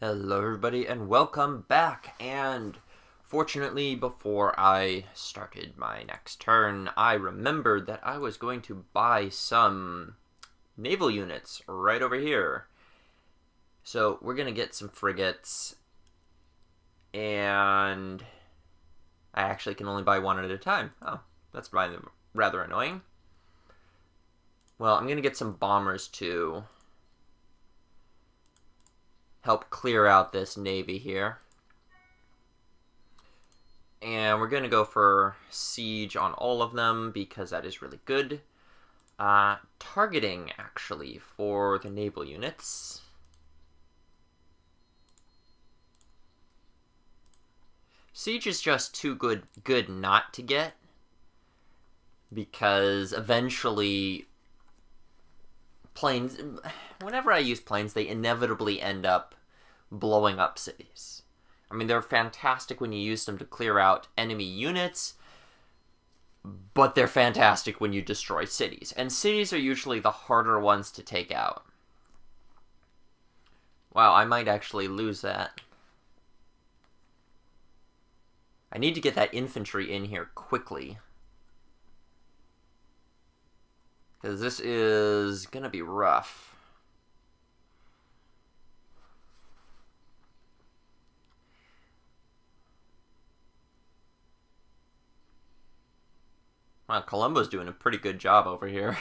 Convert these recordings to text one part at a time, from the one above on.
Hello everybody and welcome back, and fortunately before I started my next turn I remembered that I was going to buy some naval units right over here. So we're going to get some frigates, and I actually can only buy one at a time. Oh, that's rather annoying. Well, I'm going to get some bombers too. Help clear out this navy here. And we're going to go for siege on all of them because that is really good. Targeting, actually, for the naval units. Siege is just too good not to get, because eventually planes, whenever I use planes, they inevitably end up blowing up cities. I mean, they're fantastic when you use them to clear out enemy units, but they're fantastic when you destroy cities. And cities are usually the harder ones to take out. Wow, I might actually lose that. I need to get that infantry in here quickly, because this is going to be rough. Wow, Colombo's doing a pretty good job over here.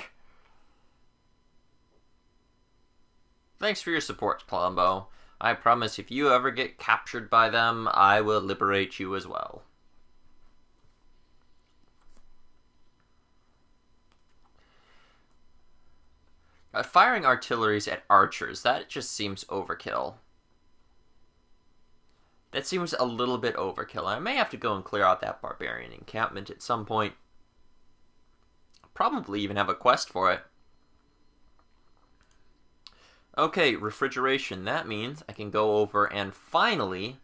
Thanks for your support, Colombo. I promise if you ever get captured by them, I will liberate you as well. Firing artilleries at archers, that just seems overkill. That seems a little bit overkill. I may have to go and clear out that barbarian encampment at some point. Probably even have a quest for it. Okay, refrigeration. That means I can go over and finally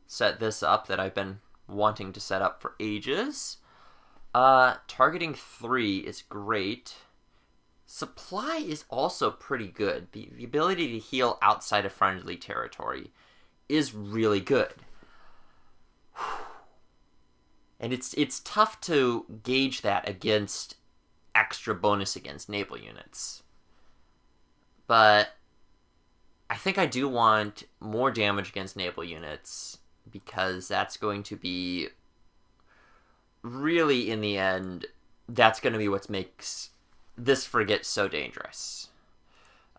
set this up that I've been wanting to set up for ages. Targeting 3 is great. Supply is also pretty good. The ability to heal outside of friendly territory is really good. And it's tough to gauge that against extra bonus against naval units. But I think I do want more damage against naval units, because that's going to be really, in the end, that's going to be what makes this frigate so dangerous.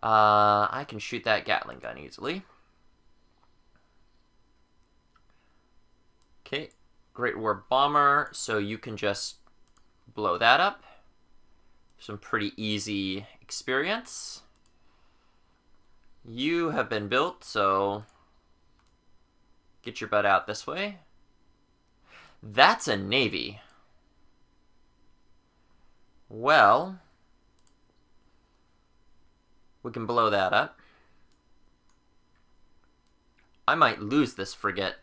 I can shoot that Gatling gun easily. Okay, Great War Bomber, so you can just blow that up. Some pretty easy experience. You have been built, so get your butt out this way. That's a navy. Well, we can blow that up. I might lose this frigate,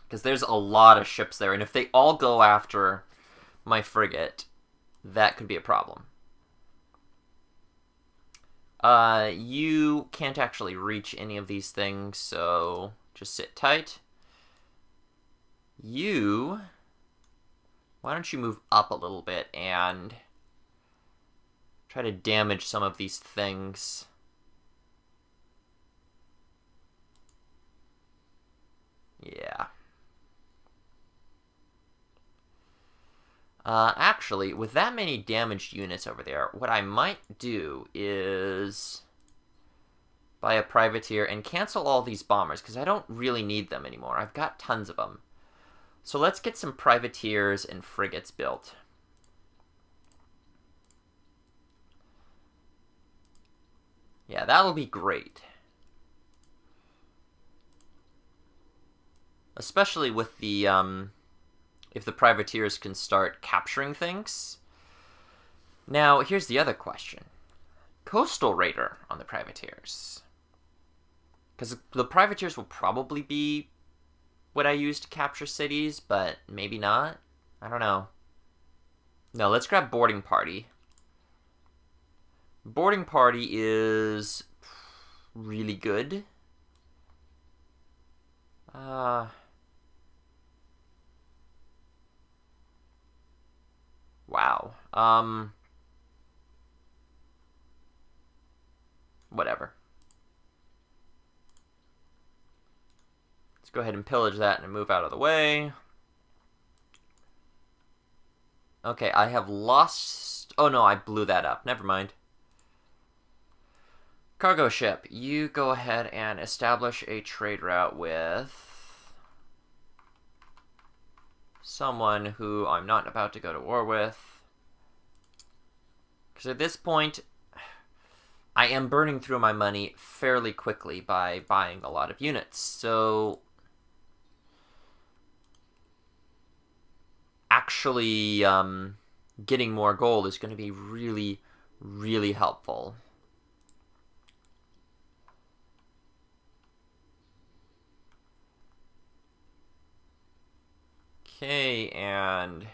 because there's a lot of ships there, and if they all go after my frigate, that could be a problem. You can't actually reach any of these things, so just sit tight. Why don't you move up a little bit and try to damage some of these things. Yeah. Actually, with that many damaged units over there, what I might do is buy a privateer and cancel all these bombers, because I don't really need them anymore. I've got tons of them. So let's get some privateers and frigates built. Yeah, that'll be great. Especially with the, if the privateers can start capturing things. Now, here's the other question. Coastal Raider on the privateers. Because the privateers will probably be what I use to capture cities, but maybe not. I don't know. No, let's grab Boarding Party. Boarding Party is really good. Wow. Whatever. Let's go ahead and pillage that and move out of the way. Okay, I have lost... Oh no, I blew that up. Never mind. Cargo ship, you go ahead and establish a trade route with someone who I'm not about to go to war with. Because at this point, I am burning through my money fairly quickly by buying a lot of units. So actually getting more gold is going to be really, really helpful. Okay, and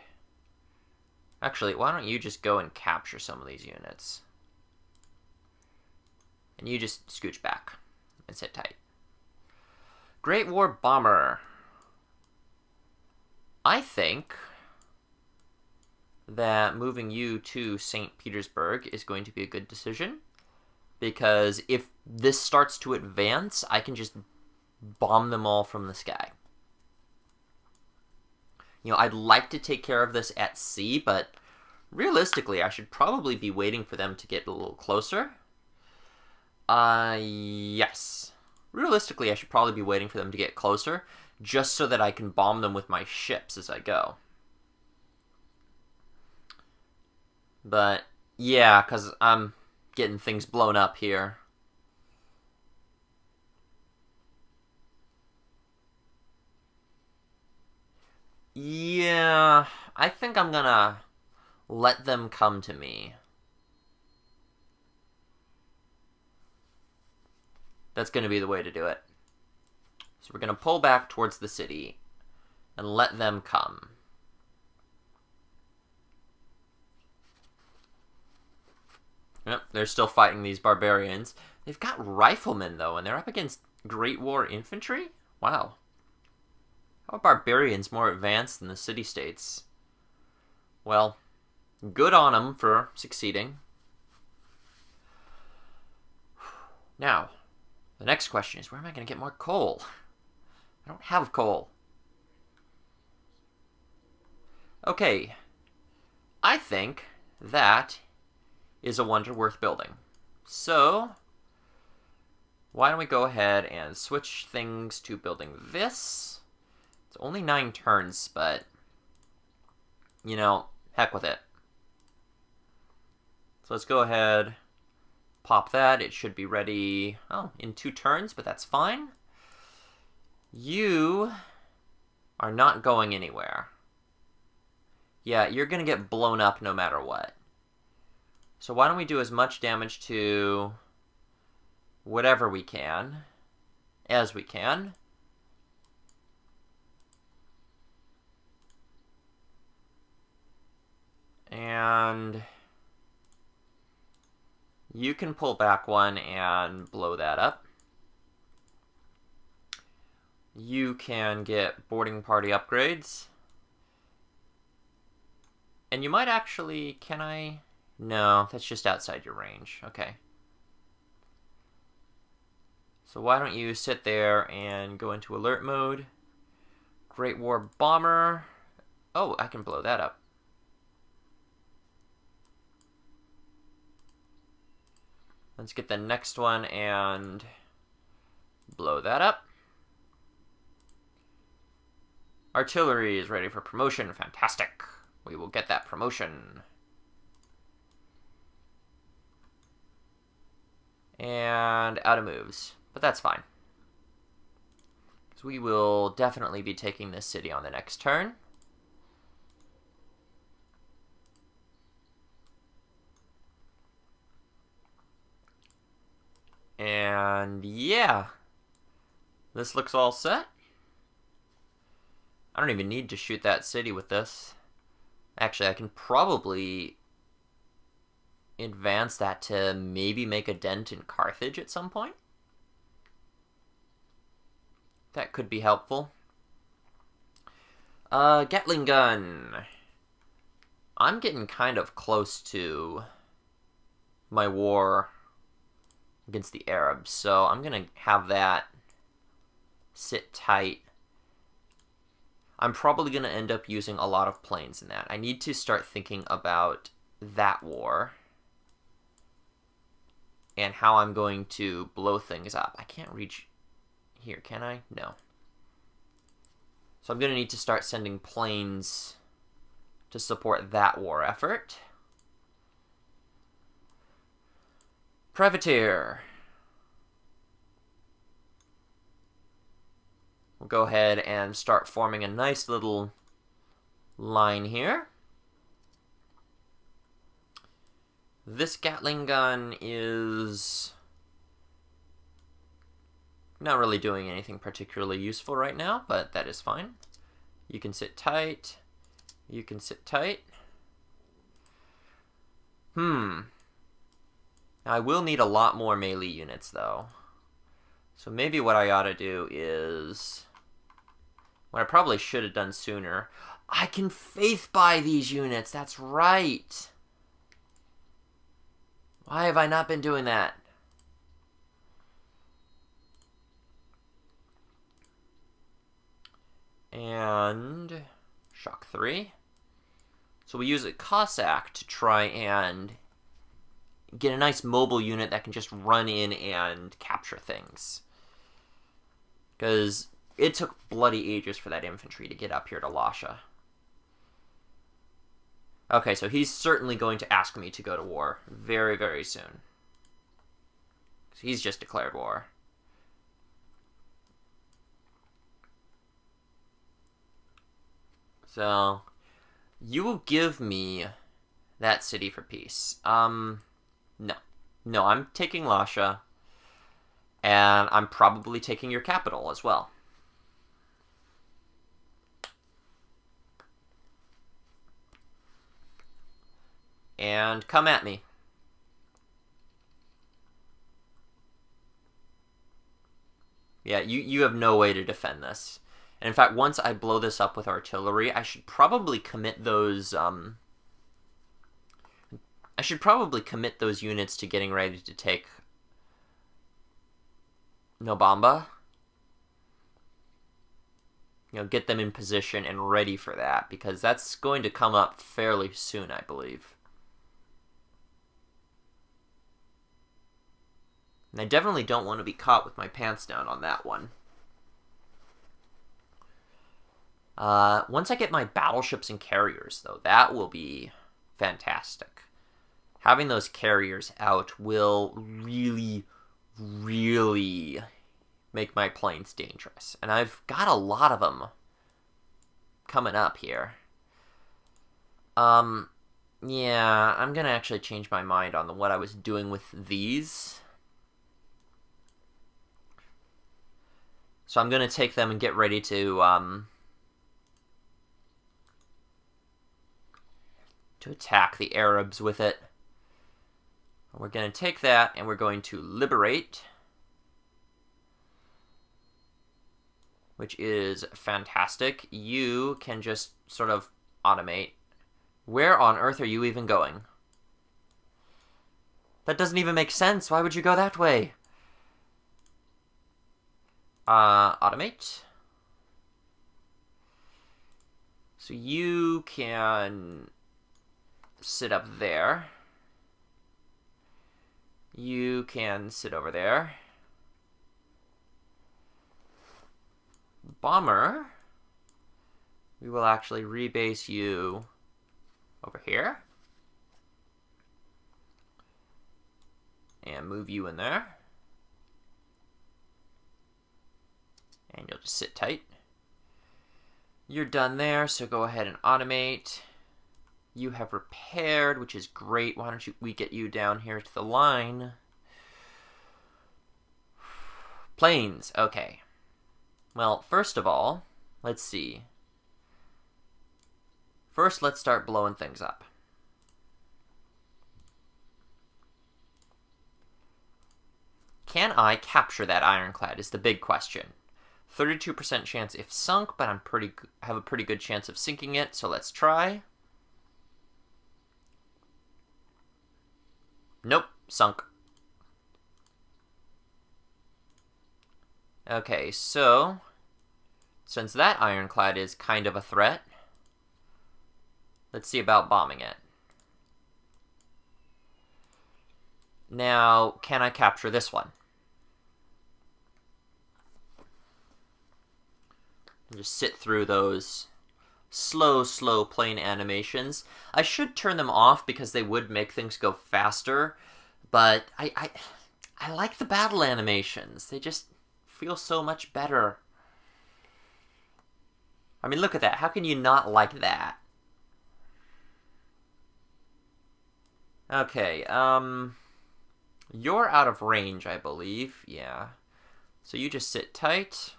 actually, why don't you just go and capture some of these units? And you just scooch back and sit tight. Great War Bomber. I think that moving you to St. Petersburg is going to be a good decision, because if this starts to advance, I can just bomb them all from the sky. You know, I'd like to take care of this at sea, but realistically, I should probably be waiting for them to get a little closer. Yes. Realistically, I should probably be waiting for them to get closer, just so that I can bomb them with my ships as I go. But, yeah, because I'm getting things blown up here. Yeah, I think I'm gonna let them come to me. That's gonna be the way to do it. So we're gonna pull back towards the city and let them come. Yep, they're still fighting these barbarians. They've got riflemen, though, and they're up against Great War infantry? Wow. How are barbarians more advanced than the city-states? Well, good on them for succeeding. Now, the next question is, where am I going to get more coal? I don't have coal. Okay, I think that is a wonder worth building. So, why don't we go ahead and switch things to building this? It's only 9 turns, but, you know, heck with it. So let's go ahead, pop that. It should be ready, in 2 turns, but that's fine. You are not going anywhere. Yeah, you're going to get blown up no matter what. So why don't we do as much damage to whatever we can, as we can. And you can pull back one and blow that up. You can get boarding party upgrades. And you might actually, can I? No, that's just outside your range. Okay. So why don't you sit there and go into alert mode. Great War Bomber. Oh, I can blow that up. Let's get the next one and blow that up. Artillery is ready for promotion. Fantastic. We will get that promotion. And out of moves. But that's fine. Because we will definitely be taking this city on the next turn. And yeah. This looks all set. I don't even need to shoot that city with this. Actually, I can probably advance that to maybe make a dent in Carthage at some point. That could be helpful. Gatling gun. I'm getting kind of close to my war against the Arabs, so I'm going to have that sit tight. I'm probably going to end up using a lot of planes in that. I need to start thinking about that war and how I'm going to blow things up. I can't reach here, can I? No. So I'm going to need to start sending planes to support that war effort. Privateer. We'll go ahead and start forming a nice little line here. This Gatling gun is not really doing anything particularly useful right now, but that is fine. You can sit tight. You can sit tight. I will need a lot more melee units, though. So maybe what I ought to do is... what I probably should have done sooner. I can faith buy these units. That's right. Why have I not been doing that? And shock 3. So we use a Cossack to try and get a nice mobile unit that can just run in and capture things. Because it took bloody ages for that infantry to get up here to Lasha. Okay, so he's certainly going to ask me to go to war very, very soon. He's just declared war. So, you will give me that city for peace. No. No, I'm taking Lasha, and I'm probably taking your capital as well. And come at me. Yeah, you have no way to defend this. And in fact, once I blow this up with artillery, I should probably commit those, units to getting ready to take Nobamba. You know, get them in position and ready for that, because that's going to come up fairly soon, I believe. And I definitely don't want to be caught with my pants down on that one. Once I get my battleships and carriers, though, that will be fantastic. Having those carriers out will really, really make my planes dangerous. And I've got a lot of them coming up here. Yeah, I'm going to actually change my mind on what I was doing with these. So I'm going to take them and get ready to attack the Arabs with it. We're going to take that and we're going to liberate, which is fantastic. You can just sort of automate. Where on earth are you even going? That doesn't even make sense. Why would you go that way? Automate. So you can sit up there. You can sit over there. Bomber. We will actually rebase you over here. And move you in there. And you'll just sit tight. You're done there, so go ahead and automate. You have repaired, which is great. Why don't we get you down here to the line? Planes, okay. Well, first of all, let's see. First, let's start blowing things up. Can I capture that ironclad is the big question. 32% chance if sunk, but have a pretty good chance of sinking it, so let's try. Nope, sunk. Okay, so since that ironclad is kind of a threat, let's see about bombing it. Now, can I capture this one? Just sit through those slow plane animations. I should turn them off because they would make things go faster, but I like the battle animations. They just feel so much better. I mean, look at that. How can you not like that? Okay, you're out of range, I believe. Yeah. So you just sit tight.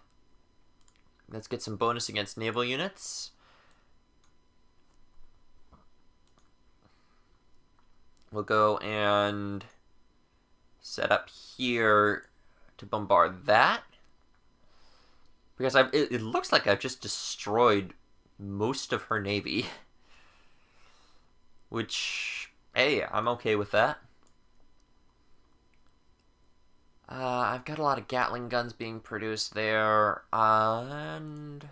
Let's get some bonus against naval units. We'll go and set up here to bombard that. Because it looks like I've just destroyed most of her navy. Which, hey, I'm okay with that. I've got a lot of Gatling guns being produced there, and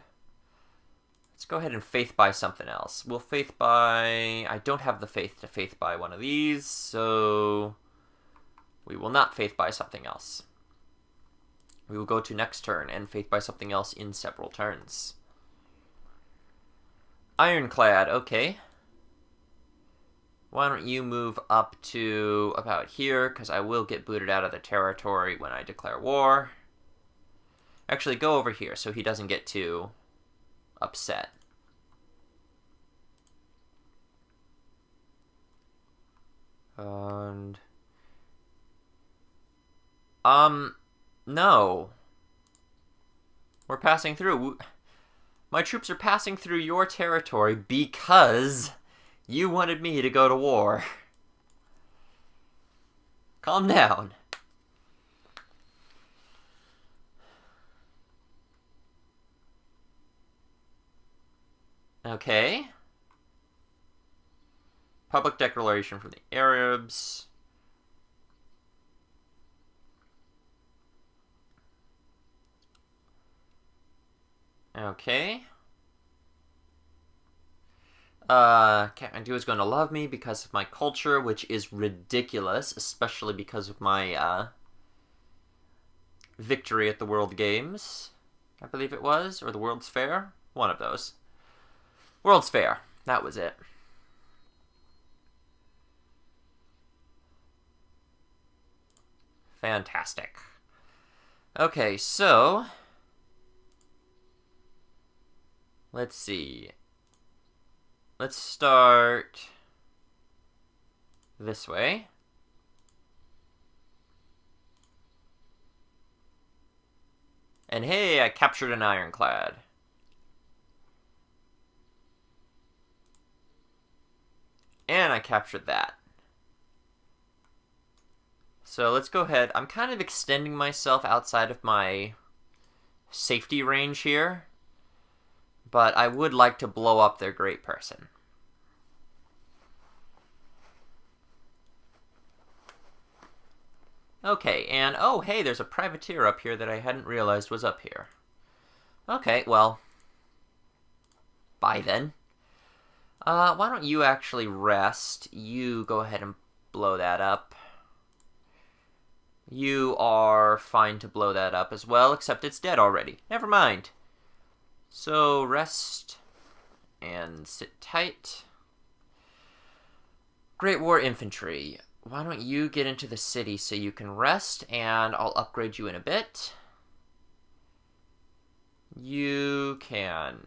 let's go ahead and faith buy something else. We'll faith buy... I don't have the faith to faith buy one of these, so we will not faith buy something else. We will go to next turn and faith buy something else in several turns. Ironclad, okay. Why don't you move up to about here, because I will get booted out of the territory when I declare war. Actually, go over here so he doesn't get too upset. And... no. We're passing through. My troops are passing through your territory because you wanted me to go to war. Calm down. Okay. Public declaration from the Arabs. Okay. Kathmandu is going to love me because of my culture, which is ridiculous, especially because of my, victory at the World Games, I believe it was, or the World's Fair? One of those. World's Fair. That was it. Fantastic. Okay, so... let's see. Let's start this way. And hey, I captured an ironclad. And I captured that. So let's go ahead. I'm kind of extending myself outside of my safety range here. But I would like to blow up their great person. Okay, and oh, hey, there's a privateer up here that I hadn't realized was up here. Okay, well, bye then. Why don't you actually rest? You go ahead and blow that up. You are fine to blow that up as well, except it's dead already. Never mind. So, rest and sit tight. Great War Infantry. Why don't you get into the city so you can rest, and I'll upgrade you in a bit. You can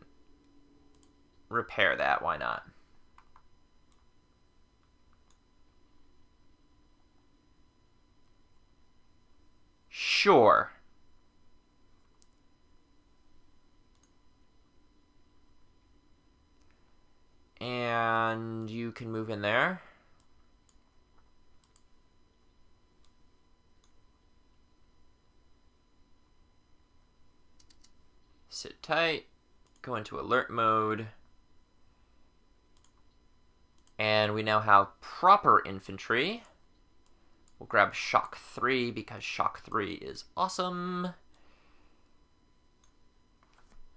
repair that, why not? Sure. And you can move in there. sit tight, go into alert mode, and we now have proper infantry. We'll grab Shock 3 because Shock 3 is awesome.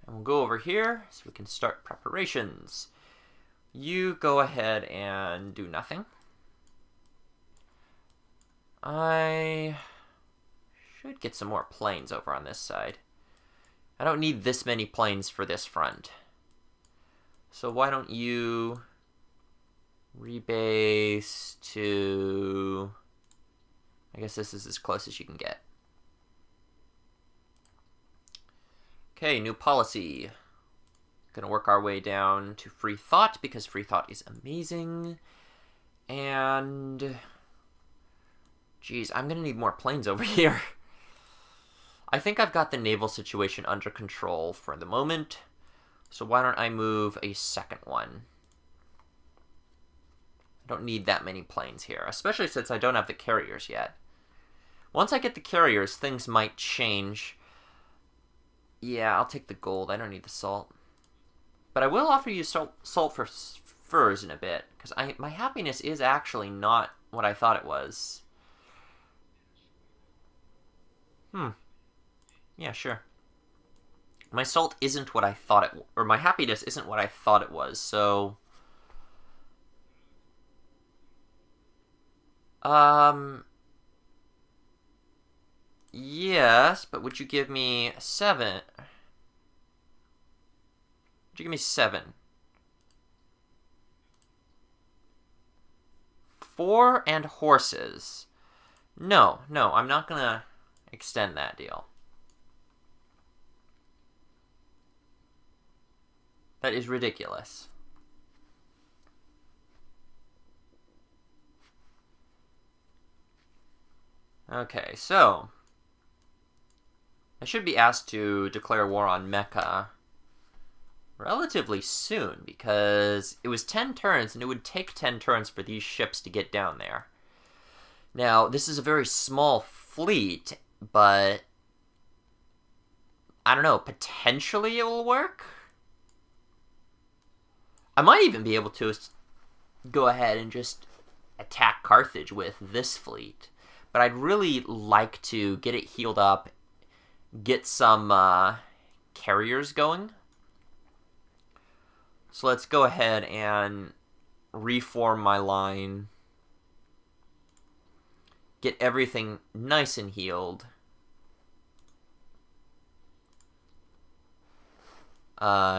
And we'll go over here so we can start preparations. You go ahead and do nothing. I should get some more planes over on this side. I don't need this many planes for this front. So why don't you rebase to... I guess this is as close as you can get. Okay, new policy. Gonna work our way down to free thought because free thought is amazing. And... geez, I'm gonna need more planes over here. I think I've got the naval situation under control for the moment. So why don't I move a second one? I don't need that many planes here, especially since I don't have the carriers yet. Once I get the carriers, things might change. Yeah, I'll take the gold. I don't need the salt. But I will offer you salt for furs in a bit, because my happiness is actually not what I thought it was. Yeah, sure. My salt isn't what I thought it... or my happiness isn't what I thought it was, so... Yes, but would you give me 7? Would you give me 7? 4 and horses. No, I'm not gonna extend that deal. That is ridiculous. Okay, so... I should be asked to declare war on Mecca relatively soon, because it was 10 turns, and it would take 10 turns for these ships to get down there. Now, this is a very small fleet, but... I don't know, potentially it will work? I might even be able to go ahead and just attack Carthage with this fleet. But I'd really like to get it healed up, get some carriers going. So let's go ahead and reform my line. Get everything nice and healed.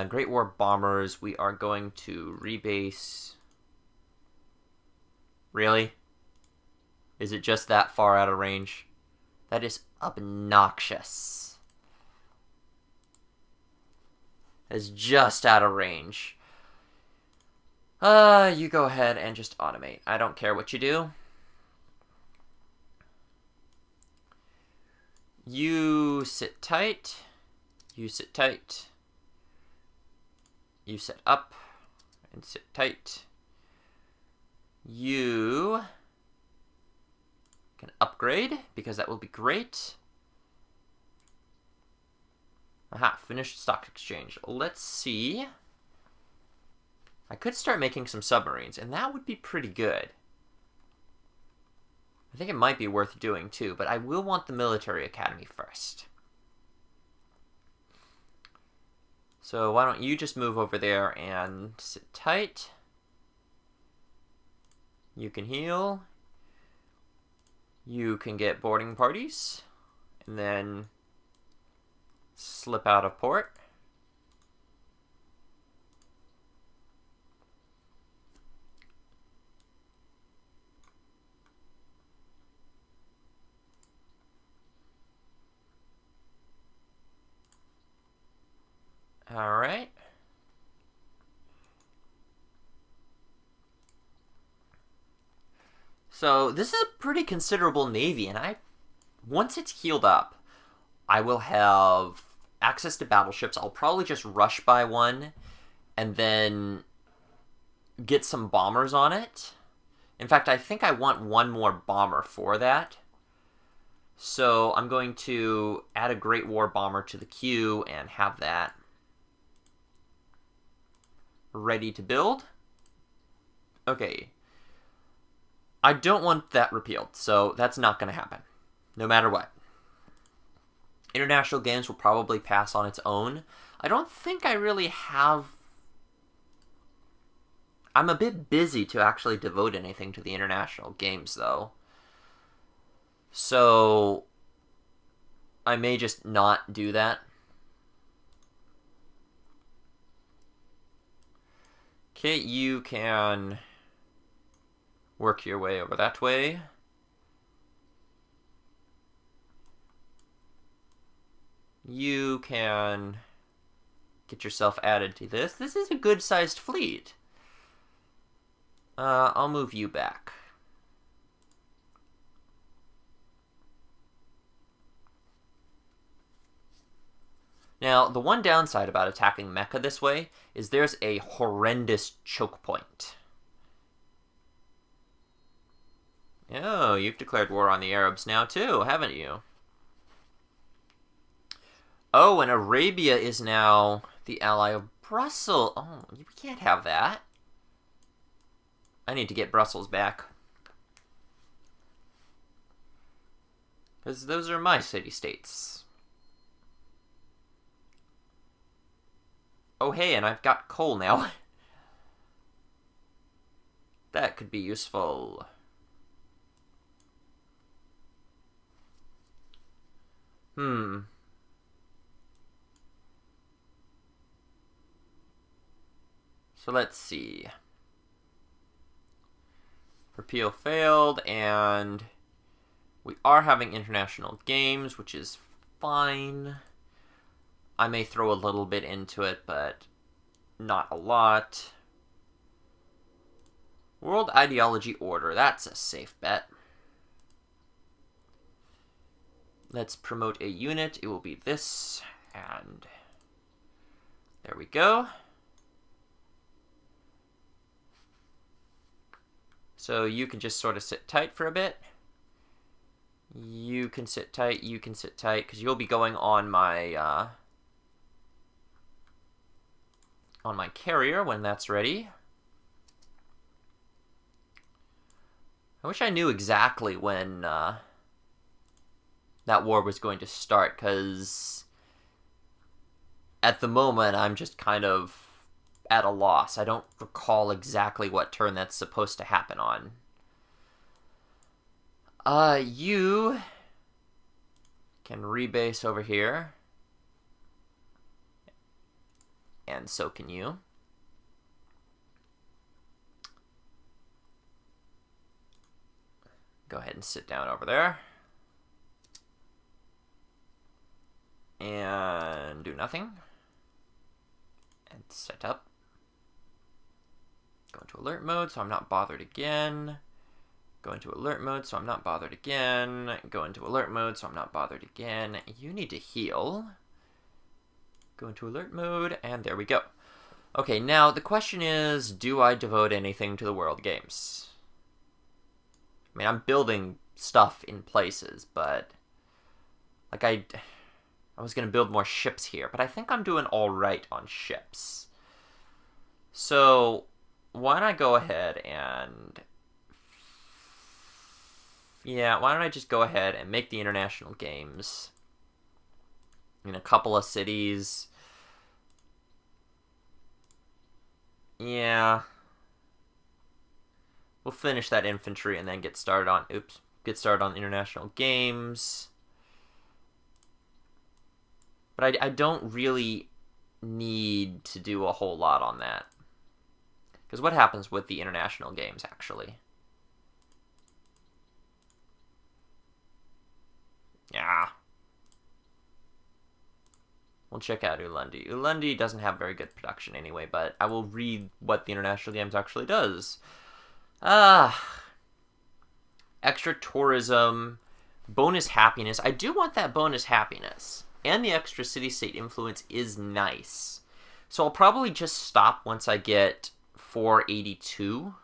Great War Bombers, we are going to rebase. Really? Is it just that far out of range? That is obnoxious. That is just out of range. You go ahead and just automate. I don't care what you do. You sit tight. You sit tight. You sit up and sit tight. You can upgrade, because that will be great. Aha, finished stock exchange. Let's see. I could start making some submarines, and that would be pretty good. I think it might be worth doing too, but I will want the military academy first. So why don't you just move over there and sit tight. You can heal. You can get boarding parties. And then slip out of port. All right. So this is a pretty considerable navy, and once it's healed up, I will have access to battleships. I'll probably just rush by one and then get some bombers on it. In fact, I think I want one more bomber for that. So I'm going to add a Great War Bomber to the queue and have that ready to build. Okay. I don't want that repealed, so that's not going to happen, no matter what. International games will probably pass on its own. I don't think I really have... I'm a bit busy to actually devote anything to the international games, though. So I may just not do that. Okay, you can work your way over that way. You can get yourself added to this. This is a good-sized fleet. I'll move you back. Now, the one downside about attacking Mecca this way is there's a horrendous choke point. Oh, you've declared war on the Arabs now too, haven't you? Oh, and Arabia is now the ally of Brussels. Oh, we can't have that. I need to get Brussels back. Because those are my city-states. Oh, hey, and I've got coal now. That could be useful. So let's see. Repeal failed, and we are having international games, which is fine. I may throw a little bit into it, but not a lot. World Ideology Order, that's a safe bet. Let's promote a unit. It will be this, and there we go. So you can just sort of sit tight for a bit. You can sit tight, because you'll be going on my carrier when that's ready. I wish I knew exactly when that war was going to start, because at the moment I'm just kind of at a loss. I don't recall exactly what turn that's supposed to happen on. You can rebase over here. And so can you. Go ahead and sit down over there. And do nothing. And set up. Go into alert mode so I'm not bothered again. Go into alert mode so I'm not bothered again. Go into alert mode so I'm not bothered again. You need to heal. Go into alert mode, and there we go. Okay, now the question is, do I devote anything to the World Games? I mean, I'm building stuff in places, but like I was going to build more ships here, but I think I'm doing all right on ships. So why don't I go ahead and... yeah, why don't I just go ahead and make the international games in a couple of cities. Yeah. We'll finish that infantry and then get started on international games. But I don't really need to do a whole lot on that. Because what happens with the international games, actually? Yeah. We'll check out Ulundi. Ulundi doesn't have very good production anyway, but I will read what the international games actually does. Extra tourism, bonus happiness. I do want that bonus happiness. And the extra city-state influence is nice. So I'll probably just stop once I get 482.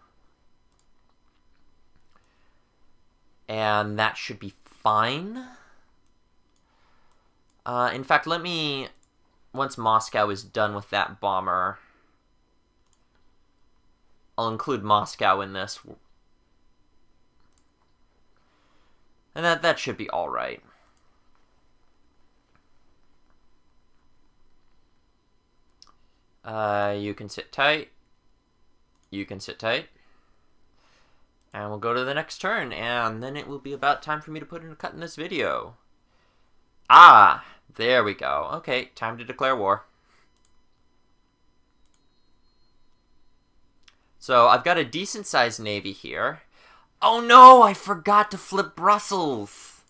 And that should be fine. In fact, once Moscow is done with that bomber, I'll include Moscow in this. And that should be alright. You can sit tight. You can sit tight. And we'll go to the next turn, and then it will be about time for me to put in a cut in this video. Ah, there we go. Okay, time to declare war. So I've got a decent-sized navy here. Oh no, I forgot to flip Brussels.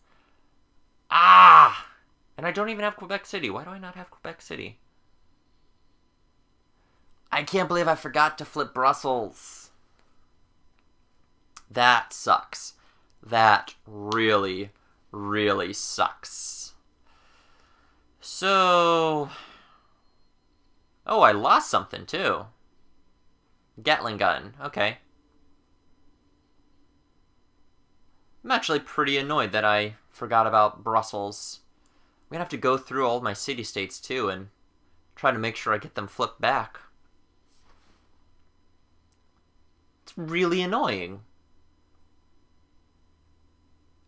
Ah! And I don't even have Quebec City. Why do I not have Quebec City? I can't believe I forgot to flip Brussels. That sucks. That really, really sucks. So... Oh, I lost something, too. Gatling gun. Okay. I'm actually pretty annoyed that I forgot about Brussels. I'm gonna have to go through all my city-states, too, and try to make sure I get them flipped back. It's really annoying.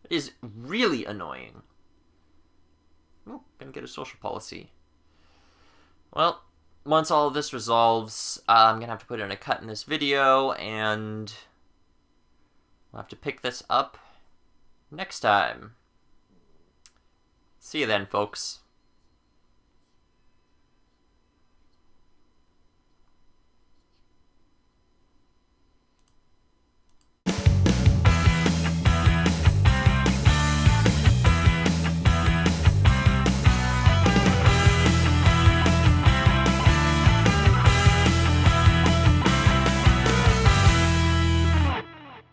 It is really annoying. Oh, gonna get a social policy. Well, once all of this resolves, I'm gonna have to put in a cut in this video, and we'll have to pick this up next time. See you then, folks.